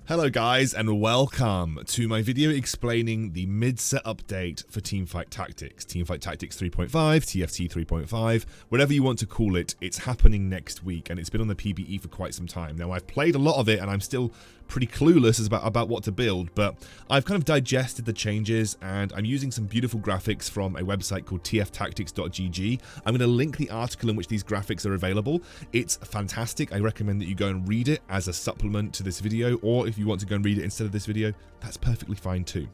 Hello guys and welcome to my video explaining the mid-set update for Teamfight Tactics. Teamfight Tactics 3.5, TFT 3.5, whatever you want to call it, it's happening next week and it's been on the PBE for quite some time. Now I've played a lot of it and I'm still pretty clueless about what to build, but I've kind of digested the changes and I'm using some beautiful graphics from a website called tftactics.gg. I'm going to link the article in which these graphics are available. It's fantastic. I recommend that you go and read it as a supplement to this video, or if you want to go and read it instead of this video, that's perfectly fine too.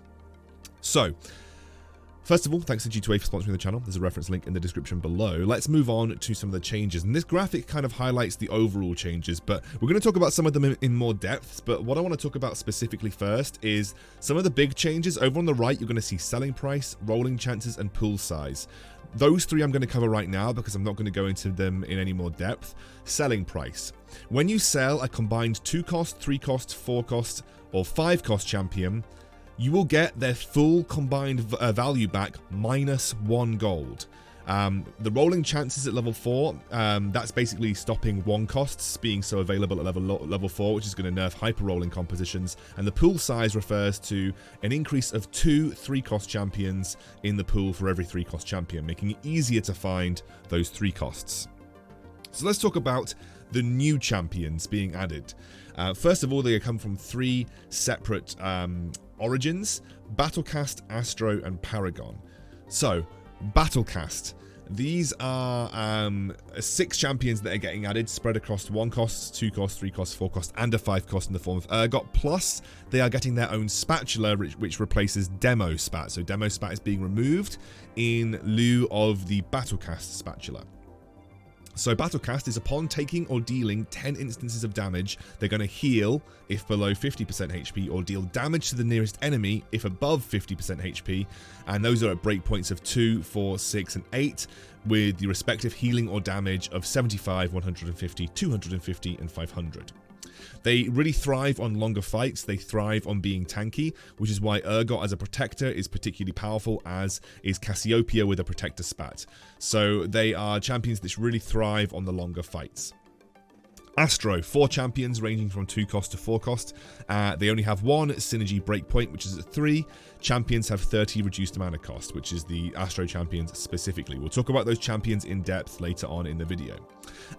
So, first of all, thanks to G2A for sponsoring the channel. There's a reference link in the description below. Let's move on to some of the changes. And this graphic kind of highlights the overall changes, but we're going to talk about some of them in more depth. But what I want to talk about specifically first is some of the big changes. Over on the right, you're going to see selling price, rolling chances, and pool size. Those three I'm going to cover right now because I'm not going to go into them in any more depth. Selling price. When you sell a combined 2-cost, 3-cost, 4-cost, or 5-cost champion, you will get their full combined value back minus 1 gold. The rolling chances at level 4, that's basically stopping 1 costs being so available at level 4, which is going to nerf hyper rolling compositions. And the pool size refers to an increase of 2 3-cost champions in the pool for every 3-cost champion, making it easier to find those 3 costs. So let's talk about the new champions being added. First of all, they come from 3 separate origins: Battlecast, Astro, and Paragon. So, Battlecast. These are 6 champions that are getting added, spread across 1 cost, 2 cost, 3 cost, 4 cost, and a 5 cost in the form of RIOT. Plus, they are getting their own spatula, which replaces Demo Spat. So, Demo Spat is being removed in lieu of the Battlecast spatula. So Battlecast is upon taking or dealing 10 instances of damage, they're going to heal if below 50% HP or deal damage to the nearest enemy if above 50% HP, and those are at breakpoints of 2, 4, 6, and 8 with the respective healing or damage of 75, 150, 250, and 500. They really thrive on longer fights, they thrive on being tanky, which is why RIOT as a protector is particularly powerful, as is Cassiopeia with a protector spat. So they are champions that really thrive on the longer fights. Astro, 4 champions ranging from 2 cost to 4 cost. They only have 1 synergy breakpoint, which is at 3. Champions have 30 reduced mana cost, which is the Astro champions specifically. We'll talk about those champions in depth later on in the video.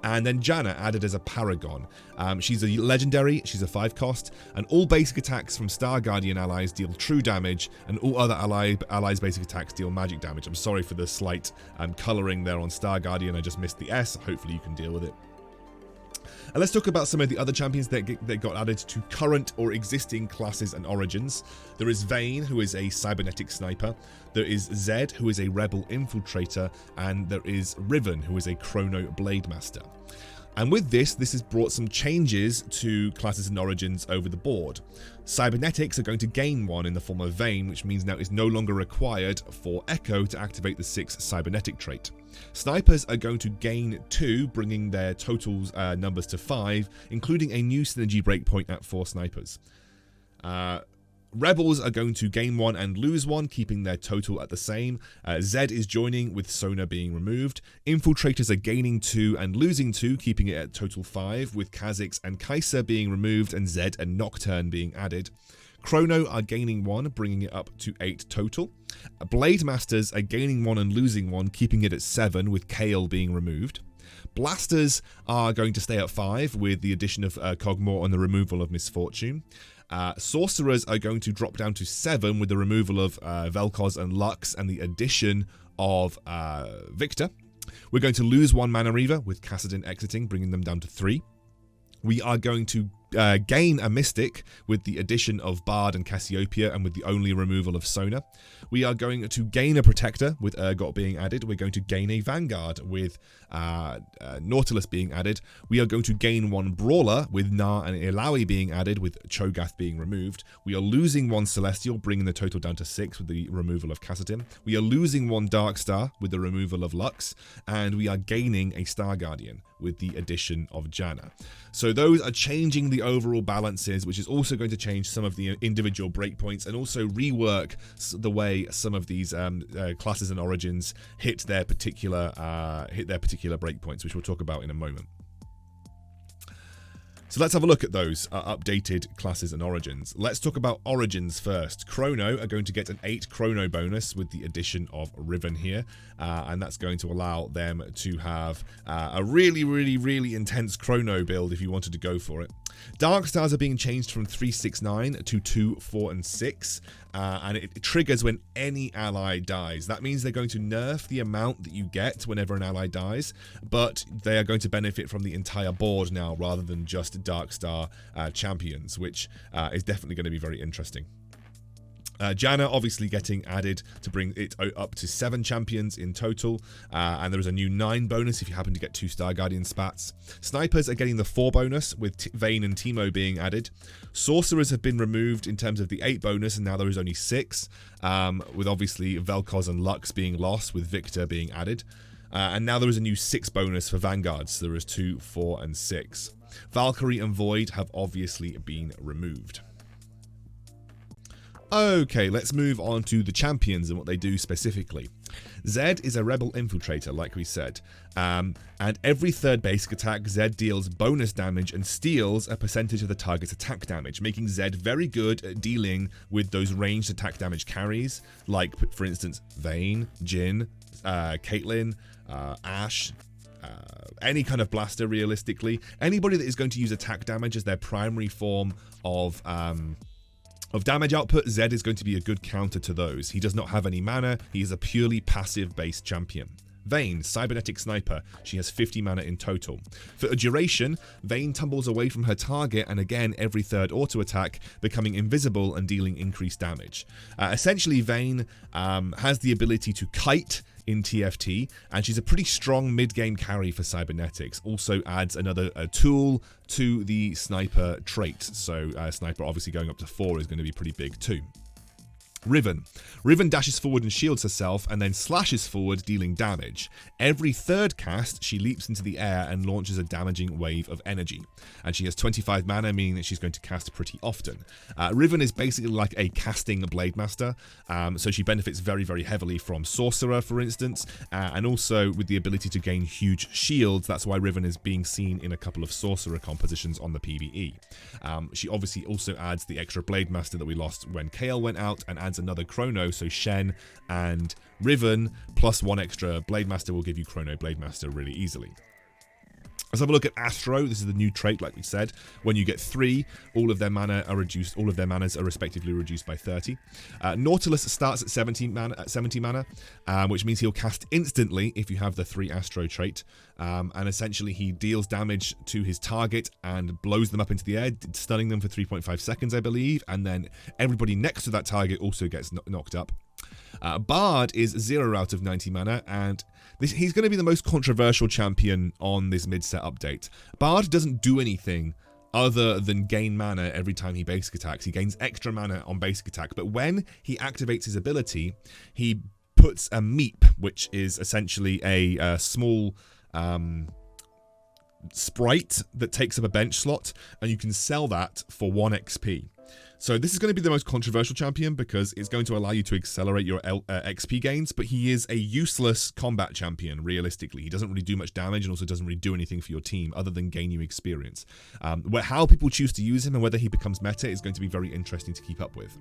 And then Janna added as a Paragon. She's a legendary, she's a 5 cost, and all basic attacks from Star Guardian allies deal true damage, and all other allies' basic attacks deal magic damage. I'm sorry for the slight colouring there on Star Guardian, I just missed the S, hopefully you can deal with it. And let's talk about some of the other champions that got added to current or existing classes and origins. There is Vayne, who is a cybernetic sniper. There is Zed, who is a rebel infiltrator. And there is Riven, who is a chrono blade master. And with this has brought some changes to classes and origins over the board. Cybernetics are going to gain 1 in the form of Vayne, which means now it's no longer required for Echo to activate the 6 cybernetic trait. Snipers are going to gain 2, bringing their totals numbers to 5, including a new synergy breakpoint at 4 snipers. Rebels are going to gain 1 and lose 1, keeping their total at the same. Zed is joining with Sona being removed. Infiltrators are gaining 2 and losing 2, keeping it at total 5, with Kha'Zix and Kai'Sa being removed and Zed and Nocturne being added. Chrono are gaining 1, bringing it up to 8 total. Blade Masters are gaining 1 and losing 1, keeping it at 7, with Kael being removed. Blasters are going to stay at 5, with the addition of Kog'Maw and the removal of Misfortune. Sorcerers are going to drop down to 7 with the removal of Vel'Koz and Lux and the addition of Victor. We're going to lose 1 Mana Reaver with Kassadin exiting, bringing them down to 3. We are going to gain a Mystic with the addition of Bard and Cassiopeia and with the only removal of Sona. We are going to gain a Protector with RIOT being added. We're going to gain a Vanguard with Nautilus being added. We are going to gain 1 Brawler with Na and Illaoi being added, with Cho'Gath being removed. We are losing 1 Celestial, bringing the total down to 6 with the removal of Kassadin. We are losing 1 Darkstar with the removal of Lux. And we are gaining a Star Guardian with the addition of Janna. So those are changing the overall balances, which is also going to change some of the individual breakpoints and also rework the way some of these classes and origins hit their particular breakpoints, which we'll talk about in a moment. So let's have a look at those updated classes and origins. Let's talk about origins first. Chrono are going to get an 8 Chrono bonus with the addition of Riven here, and that's going to allow them to have a really intense Chrono build if you wanted to go for it. Dark Stars are being changed from 369 to 2, 4, and 6, and it triggers when any ally dies. That means they're going to nerf the amount that you get whenever an ally dies, but they are going to benefit from the entire board now rather than just Dark Star champions, which is definitely going to be very interesting. Janna obviously getting added to bring it up to 7 champions in total, and there is a new 9 bonus if you happen to get 2 Star Guardian spats. Snipers are getting the 4 bonus with Vayne and Teemo being added. Sorcerers have been removed in terms of the 8 bonus, and now there is only 6, with obviously Vel'Koz and Lux being lost, with Victor being added. And now there is a new 6 bonus for Vanguards, so there is 2, 4, and 6. Valkyrie and Void have obviously been removed. Okay, let's move on to the champions and what they do specifically. Zed is a rebel infiltrator, like we said, and every 3rd basic attack, Zed deals bonus damage and steals a percentage of the target's attack damage, making Zed very good at dealing with those ranged attack damage carries, like, for instance, Vayne, Jhin, Caitlyn, Ashe, any kind of blaster realistically. Anybody that is going to use attack damage as their primary form of damage output, Zed is going to be a good counter to those. He does not have any mana, he is a purely passive-based champion. Vayne, Cybernetic Sniper, she has 50 mana in total. For a duration, Vayne tumbles away from her target and again every 3rd auto attack, becoming invisible and dealing increased damage. Essentially, Vayne has the ability to kite in TFT, and she's a pretty strong mid-game carry for Cybernetics. Also adds another tool to the Sniper trait, so Sniper obviously going up to 4 is going to be pretty big too. Riven dashes forward and shields herself and then slashes forward, dealing damage. Every 3rd cast, she leaps into the air and launches a damaging wave of energy. And she has 25 mana, meaning that she's going to cast pretty often. Riven is basically like a casting Blade Master, so she benefits very heavily from Sorcerer, for instance, and also with the ability to gain huge shields. That's why Riven is being seen in a couple of Sorcerer compositions on the PvE. She obviously also adds the extra Blade Master that we lost when Kayle went out, and adds another Chrono, so Shen and Riven plus 1 extra Blade Master will give you Chrono Blade Master really easily. Let's have a look at Astro. This is the new trait, like we said. When you get 3, all of their mana are reduced. All of their manas are respectively reduced by 30. Nautilus starts at 70 mana, which means he'll cast instantly if you have the 3 Astro trait. And essentially, he deals damage to his target and blows them up into the air, stunning them for 3.5 seconds, I believe. And then everybody next to that target also gets knocked up. Bard is 0 out of 90 mana, and he's going to be the most controversial champion on this mid-set update. Bard doesn't do anything other than gain mana every time he basic attacks. He gains extra mana on basic attack, but when he activates his ability, he puts a meep, which is essentially a small sprite that takes up a bench slot, and you can sell that for 1 XP. So this is going to be the most controversial champion because it's going to allow you to accelerate your XP gains, but he is a useless combat champion, realistically. He doesn't really do much damage and also doesn't really do anything for your team other than gain you experience. How people choose to use him and whether he becomes meta is going to be very interesting to keep up with.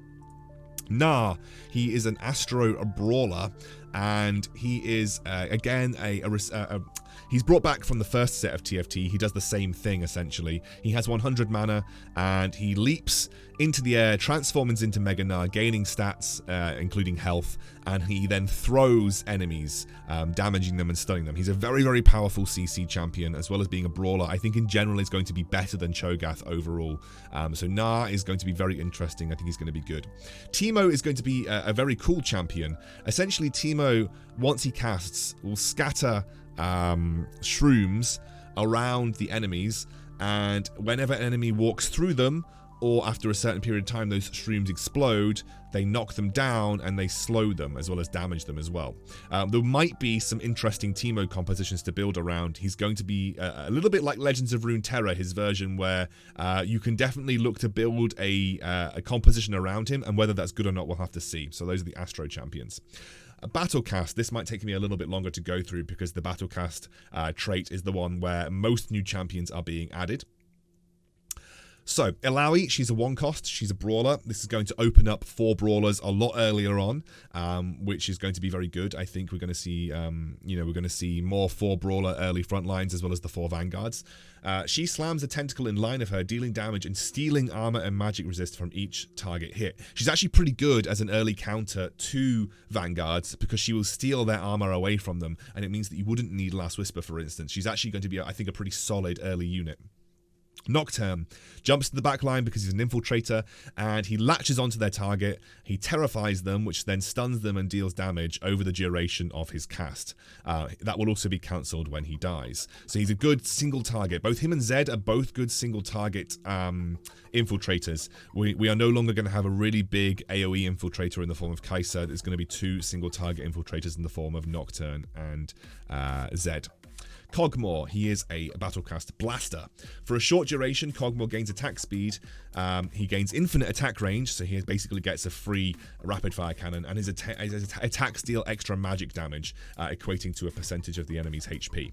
Nah, he is an Astro brawler, and he is, again, he's brought back from the first set of TFT. He does the same thing, essentially. He has 100 mana, and he leaps into the air, transforms into Mega Gnar, gaining stats, including health, and he then throws enemies, damaging them and stunning them. He's a very powerful CC champion, as well as being a brawler. I think in general he's going to be better than Cho'Gath overall. So Gnar is going to be very interesting. I think he's going to be good. Teemo is going to be a very cool champion. Essentially, Teemo, once he casts, will scatter shrooms around the enemies, and whenever an enemy walks through them, or after a certain period of time those shrooms explode, they knock them down and they slow them as well as damage them as well. There might be some interesting Teemo compositions to build around. He's going to be a little bit like Legends of Runeterra, his version, where you can definitely look to build a composition around him, and whether that's good or not we'll have to see. So those are the Astro champions. Battlecast, this might take me a little bit longer to go through because the Battlecast trait is the one where most new champions are being added. So, Ilaoi, she's a 1-cost, she's a brawler. This is going to open up 4 brawlers a lot earlier on, which is going to be very good. I think we're going to see, we're going to see more 4 brawler early front lines as well as the 4 vanguards. She slams a tentacle in line of her, dealing damage and stealing armor and magic resist from each target hit. She's actually pretty good as an early counter to vanguards because she will steal their armor away from them, and it means that you wouldn't need Last Whisper, for instance. She's actually going to be, I think, a pretty solid early unit. Nocturne jumps to the back line because he's an infiltrator, and he latches onto their target. He terrifies them, which then stuns them and deals damage over the duration of his cast. That will also be cancelled when he dies. So he's a good single target. Both him and Zed are both good single target infiltrators. We are no longer going to have a really big AoE infiltrator in the form of Kai'Sa. There's going to be 2 single target infiltrators in the form of Nocturne and Zed. Cogmore, he is a Battlecast Blaster. For a short duration, Cogmore gains attack speed, he gains infinite attack range, so he basically gets a free rapid fire cannon, and his attacks deal extra magic damage, equating to a percentage of the enemy's HP.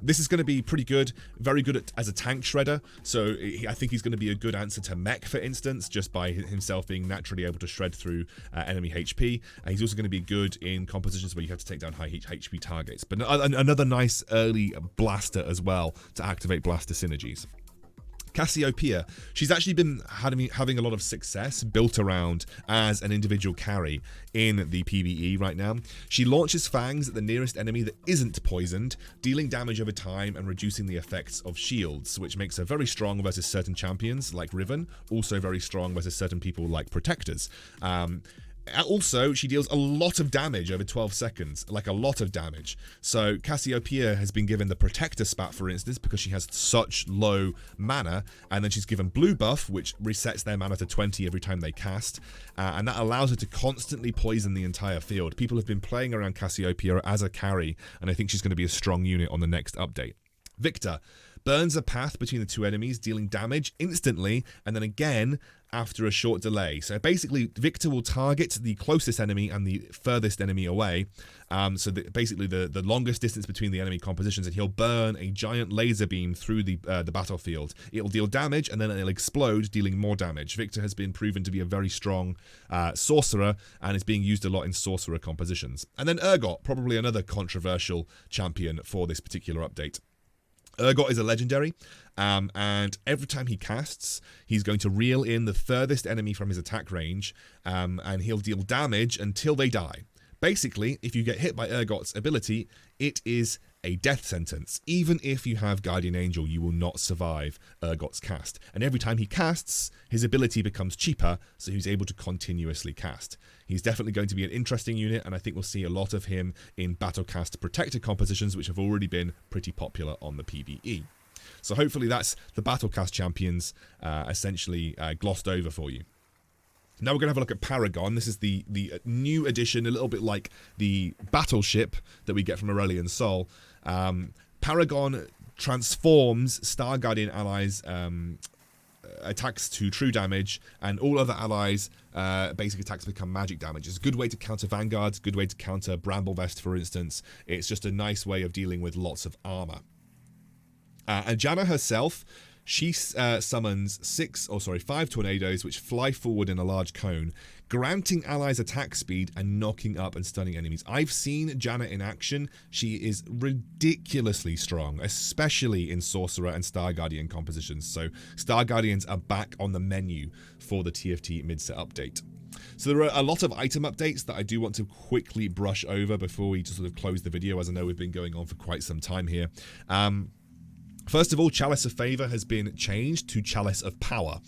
This is going to be pretty good, very good as a tank shredder, so I think he's going to be a good answer to Mech, for instance, just by himself being naturally able to shred through enemy HP. He's also going to be good in compositions where you have to take down high HP targets, but another nice early blaster as well to activate blaster synergies. Cassiopeia, she's actually been having a lot of success built around as an individual carry in the PvE right now. She launches fangs at the nearest enemy that isn't poisoned, dealing damage over time and reducing the effects of shields, which makes her very strong versus certain champions like Riven, also very strong versus certain people like Protectors. Also, she deals a lot of damage over 12 seconds, like a lot of damage. So Cassiopeia has been given the Protector spat, for instance, because she has such low mana, and then she's given blue buff, which resets their mana to 20 every time they cast, and that allows her to constantly poison the entire field. People have been playing around Cassiopeia as a carry, and I think she's going to be a strong unit on the next update. Victor burns a path between the 2 enemies, dealing damage instantly, and then again after a short delay. So basically, Victor will target the closest enemy and the furthest enemy away. Basically the longest distance between the enemy compositions, and he'll burn a giant laser beam through the battlefield. It'll deal damage, and then it'll explode, dealing more damage. Victor has been proven to be a very strong sorcerer, and is being used a lot in sorcerer compositions. And then Urgot, probably another controversial champion for this particular update. Urgot is a legendary, and every time he casts, he's going to reel in the furthest enemy from his attack range, and he'll deal damage until they die. Basically, if you get hit by Urgot's ability, it is a death sentence. Even if you have Guardian Angel, you will not survive Urgot's cast. And every time he casts, his ability becomes cheaper, so he's able to continuously cast. He's definitely going to be an interesting unit, and I think we'll see a lot of him in Battlecast Protector compositions, which have already been pretty popular on the PvE. So hopefully that's the Battlecast champions essentially glossed over for you. Now we're going to have a look at Paragon. This is the new addition, a little bit like the battleship that we get from Aurelian Sol. Paragon transforms Star Guardian allies' attacks to true damage, and all other allies' basic attacks become magic damage. It's a good way to counter Vanguards, good way to counter Bramble Vest, for instance. It's just a nice way of dealing with lots of armor. And Janna herself, she summons 5 tornadoes which fly forward in a large cone, granting allies attack speed and knocking up and stunning enemies. I've seen Janna in action. She is ridiculously strong, especially in Sorcerer and Star Guardian compositions. So Star Guardians are back on the menu for the TFT mid-set update. So there are a lot of item updates that I do want to quickly brush over before we just sort of close the video, as I know we've been going on for quite some time here. First of all, Chalice of Favor has been changed to Chalice of Power.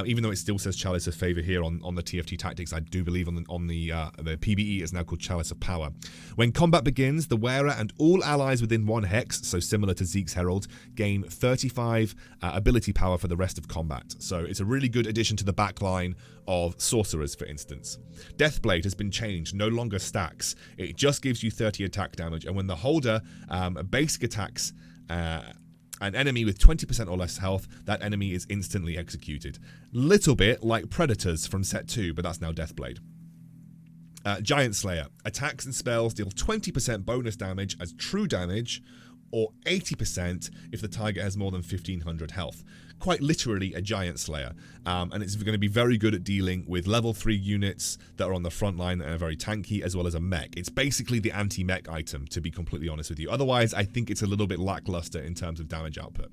Even though it still says Chalice of Favor here on the TFT Tactics, I do believe on the PvE is now called Chalice of Power. When combat begins, the wearer and all allies within 1 hex, so similar to Zeke's Herald, gain 35 ability power for the rest of combat. So it's a really good addition to the backline of sorcerers, for instance. Deathblade has been changed, no longer stacks. It just gives you 30 attack damage, and when the holder basic attacks an enemy with 20% or less health, that enemy is instantly executed. Little bit like Predators from set 2, but that's now Deathblade. Giant Slayer. Attacks and spells deal 20% bonus damage as true damage, or 80% if the target has more than 1500 health. Quite literally a giant slayer, and it's going to be very good at dealing with level 3 units that are on the front line and are very tanky, as well as a mech. It's basically the anti-mech item, to be completely honest with you. Otherwise, I think it's a little bit lackluster in terms of damage output.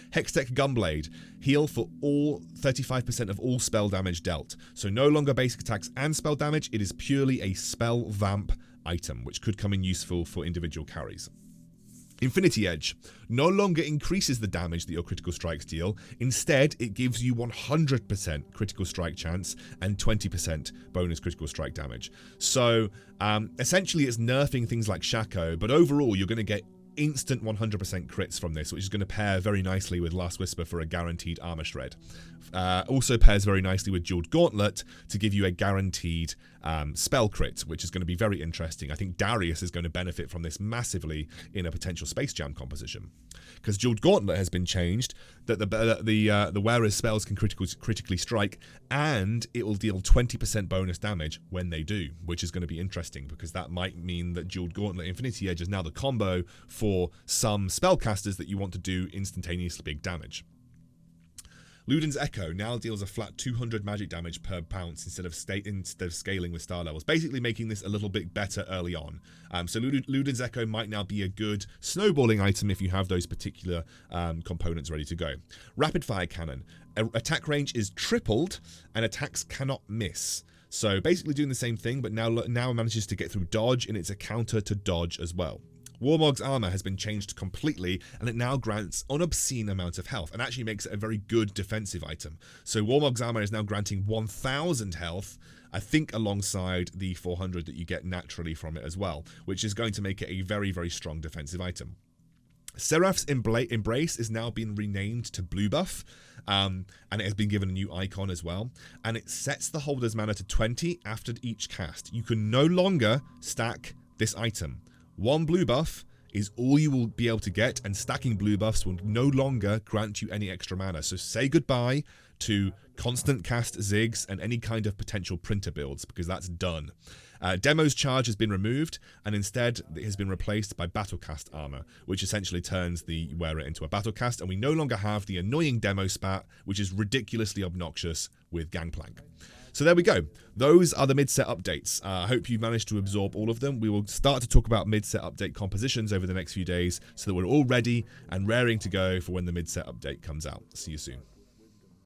Hextech Gunblade, heal for all 35% of all spell damage dealt. So no longer basic attacks and spell damage, it is purely a spell vamp item, which could come in useful for individual carries. Infinity Edge no longer increases the damage that your critical strikes deal. Instead, it gives you 100% critical strike chance and 20% bonus critical strike damage. So essentially it's nerfing things like Shaco, but overall you're going to get instant 100% crits from this, which is going to pair very nicely with Last Whisper for a guaranteed armor shred. Also pairs very nicely with Jeweled Gauntlet to give you a guaranteed spell crit, which is going to be very interesting. I think Darius is going to benefit from this massively in a potential Space Jam composition, because Jeweled Gauntlet has been changed that the wearer's spells can critically strike, and it will deal 20% bonus damage when they do, which is going to be interesting because that might mean that Jeweled Gauntlet Infinity Edge is now the combo for some spellcasters that you want to do instantaneously big damage. Luden's Echo now deals a flat 200 magic damage per bounce instead of scaling with star levels, basically making this a little bit better early on. So Luden's Echo might now be a good snowballing item if you have those particular components ready to go. Rapid Fire Cannon. Attack range is tripled and attacks cannot miss. So basically doing the same thing, but now manages to get through dodge, and it's a counter to dodge as well. Warmog's armor has been changed completely, and it now grants an obscene amount of health and actually makes it a very good defensive item. So Warmog's armor is now granting 1000 health, I think alongside the 400 that you get naturally from it as well, which is going to make it a very, very strong defensive item. Seraph's Embrace is now being renamed to Blue Buff, and it has been given a new icon as well, and it sets the holder's mana to 20 after each cast. You can no longer stack this item. One blue buff is all you will be able to get, and stacking blue buffs will no longer grant you any extra mana. So say goodbye to constant cast Ziggs and any kind of potential printer builds, because that's done. Demo's charge has been removed, and instead it has been replaced by Battlecast armor, which essentially turns the wearer into a Battlecast, and we no longer have the annoying Demo spat, which is ridiculously obnoxious with Gangplank. So there we go. Those are the mid-set updates. I hope you managed to absorb all of them. We will start to talk about mid-set update compositions over the next few days so that we're all ready and raring to go for when the mid-set update comes out. See you soon.